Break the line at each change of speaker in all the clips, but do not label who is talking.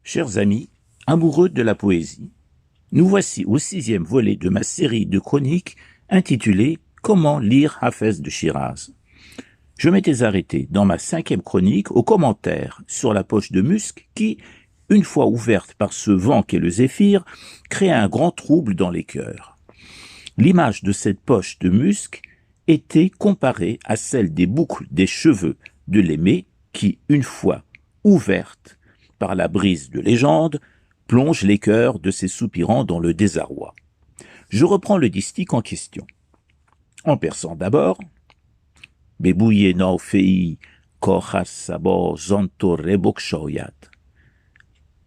Chers amis, amoureux de la poésie, nous voici au 6e volet de ma série de chroniques intitulée « Comment lire Hafez de Chiraz ». Je m'étais arrêté dans ma 5e chronique aux commentaires sur la poche de musc qui, une fois ouverte par ce vent qu'est le zéphyr, crée un grand trouble dans les cœurs. L'image de cette poche de musc était comparée à celle des boucles des cheveux de l'aimé qui, une fois ouvertes par la brise de légende, plonge les cœurs de ses soupirants dans le désarroi. Je reprends le distique en question. En persan d'abord, « Bebouye no fei kochas sabo zonto rebokshoyat.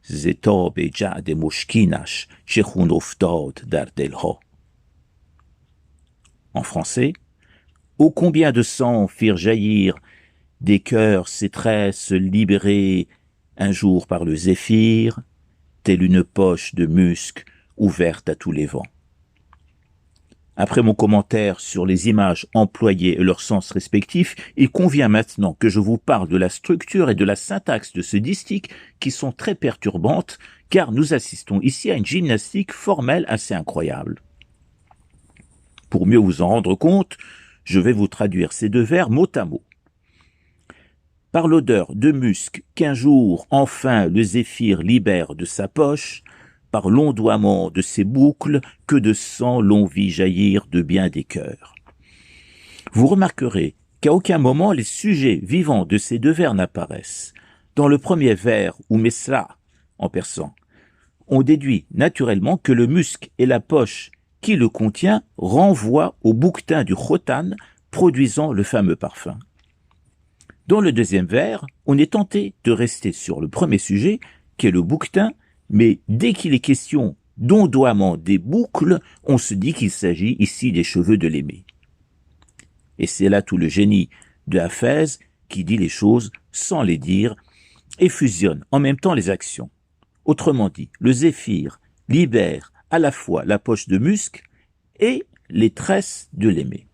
Zeto beja de moshkinash shechun oftod dar delho. » En français, « Ô combien de sang firent jaillir des cœurs ces tresses libérées un jour par le zéphyr, telle une poche de musc ouverte à tous les vents. » Après mon commentaire sur les images employées et leurs sens respectifs, il convient maintenant que je vous parle de la structure et de la syntaxe de ce distique qui sont très perturbantes, car nous assistons ici à une gymnastique formelle assez incroyable. Pour mieux vous en rendre compte, je vais vous traduire ces deux vers mot à mot. Par l'odeur de musc qu'un jour, enfin, le zéphyr libère de sa poche, par l'ondoiement de ses boucles, que de sang l'on vit jaillir de bien des cœurs. Vous remarquerez qu'à aucun moment les sujets vivants de ces deux vers n'apparaissent. Dans le premier vers, ou mesra, en persan, on déduit naturellement que le musc et la poche qui le contient renvoient au bouquetin du khotan, produisant le fameux parfum. Dans le deuxième vers, on est tenté de rester sur le premier sujet, qui est le bouquetin, mais dès qu'il est question d'ondoiement des boucles, on se dit qu'il s'agit ici des cheveux de l'aimé. Et c'est là tout le génie de Hafez qui dit les choses sans les dire et fusionne en même temps les actions. Autrement dit, le zéphyr libère à la fois la poche de musc et les tresses de l'aimé.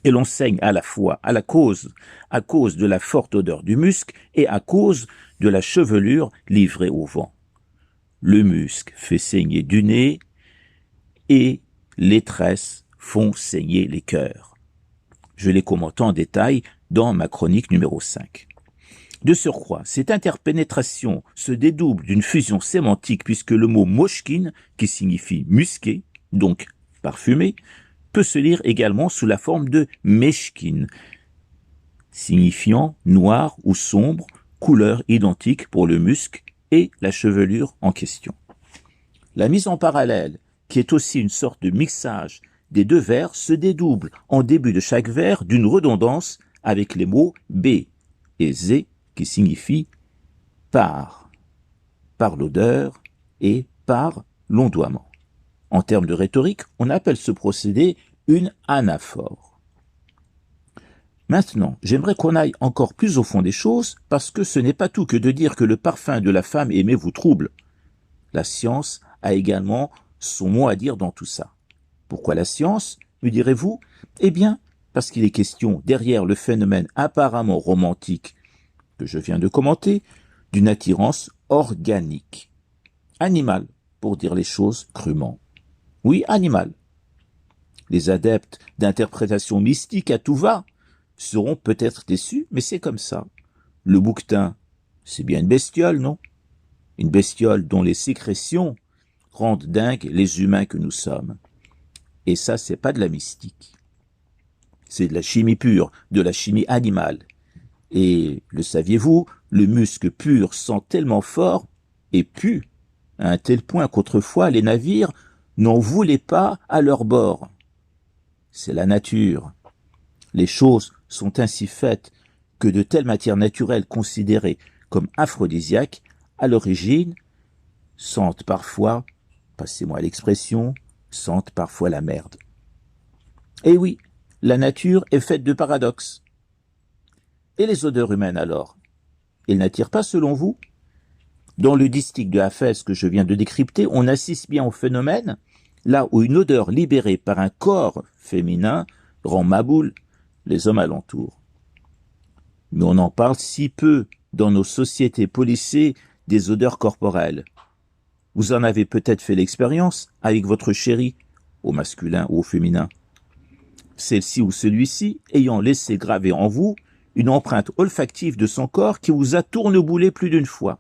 Et l'on saigne à la fois à cause de la forte odeur du musc et à cause de la chevelure livrée au vent. Le musc fait saigner du nez et les tresses font saigner les cœurs. Je les commente en détail dans ma chronique numéro 5. De surcroît, cette interpénétration se dédouble d'une fusion sémantique puisque le mot moshkin, qui signifie musqué, donc parfumé, peut se lire également sous la forme de meshkin, signifiant noir ou sombre, couleur identique pour le musc et la chevelure en question. La mise en parallèle, qui est aussi une sorte de mixage des deux vers, se dédouble en début de chaque vers d'une redondance avec les mots B et Z qui signifient par l'odeur et par l'ondoiement. En termes de rhétorique, on appelle ce procédé une anaphore. Maintenant, j'aimerais qu'on aille encore plus au fond des choses, parce que ce n'est pas tout que de dire que le parfum de la femme aimée vous trouble. La science a également son mot à dire dans tout ça. Pourquoi la science, me direz-vous? Eh bien, parce qu'il est question, derrière le phénomène apparemment romantique que je viens de commenter, d'une attirance organique, animale, pour dire les choses crûment. Oui, animal. Les adeptes d'interprétation mystique à tout va seront peut-être déçus, mais c'est comme ça. Le bouquetin, c'est bien une bestiole, non? Une bestiole dont les sécrétions rendent dingues les humains que nous sommes. Et ça, c'est pas de la mystique. C'est de la chimie pure, de la chimie animale. Et, le saviez-vous, le musc pur sent tellement fort et pue, à un tel point qu'autrefois les navires n'en voulaient pas à leur bord. C'est la nature. Les choses sont ainsi faites que de telles matières naturelles considérées comme aphrodisiaques, à l'origine, sentent parfois, passez-moi l'expression, sentent parfois la merde. Et oui, la nature est faite de paradoxes. Et les odeurs humaines alors? Elles n'attirent pas selon vous? Dans le distique de Hafez que je viens de décrypter, on assiste bien au phénomène là où une odeur libérée par un corps féminin rend maboule les hommes alentours. Mais on en parle si peu dans nos sociétés policées des odeurs corporelles. Vous en avez peut-être fait l'expérience avec votre chéri, au masculin ou au féminin. Celle-ci ou celui-ci ayant laissé graver en vous une empreinte olfactive de son corps qui vous a tourneboulé plus d'une fois.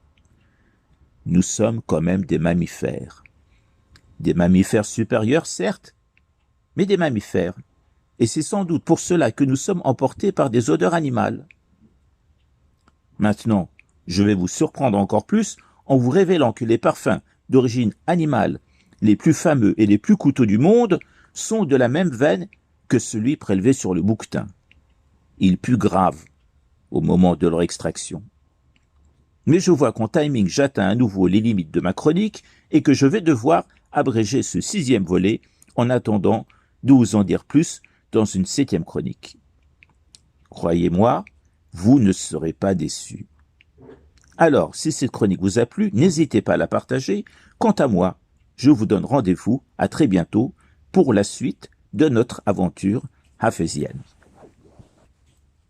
Nous sommes quand même des mammifères. Des mammifères supérieurs, certes, mais des mammifères. Et c'est sans doute pour cela que nous sommes emportés par des odeurs animales. Maintenant, je vais vous surprendre encore plus en vous révélant que les parfums d'origine animale, les plus fameux et les plus coûteux du monde, sont de la même veine que celui prélevé sur le bouquetin. Ils puent grave au moment de leur extraction. Mais je vois qu'en timing, j'atteins à nouveau les limites de ma chronique et que je vais devoir abréger ce 6e volet en attendant de vous en dire plus dans une 7e chronique. Croyez-moi, vous ne serez pas déçus. Alors, si cette chronique vous a plu, n'hésitez pas à la partager. Quant à moi, je vous donne rendez-vous à très bientôt pour la suite de notre aventure hafézienne.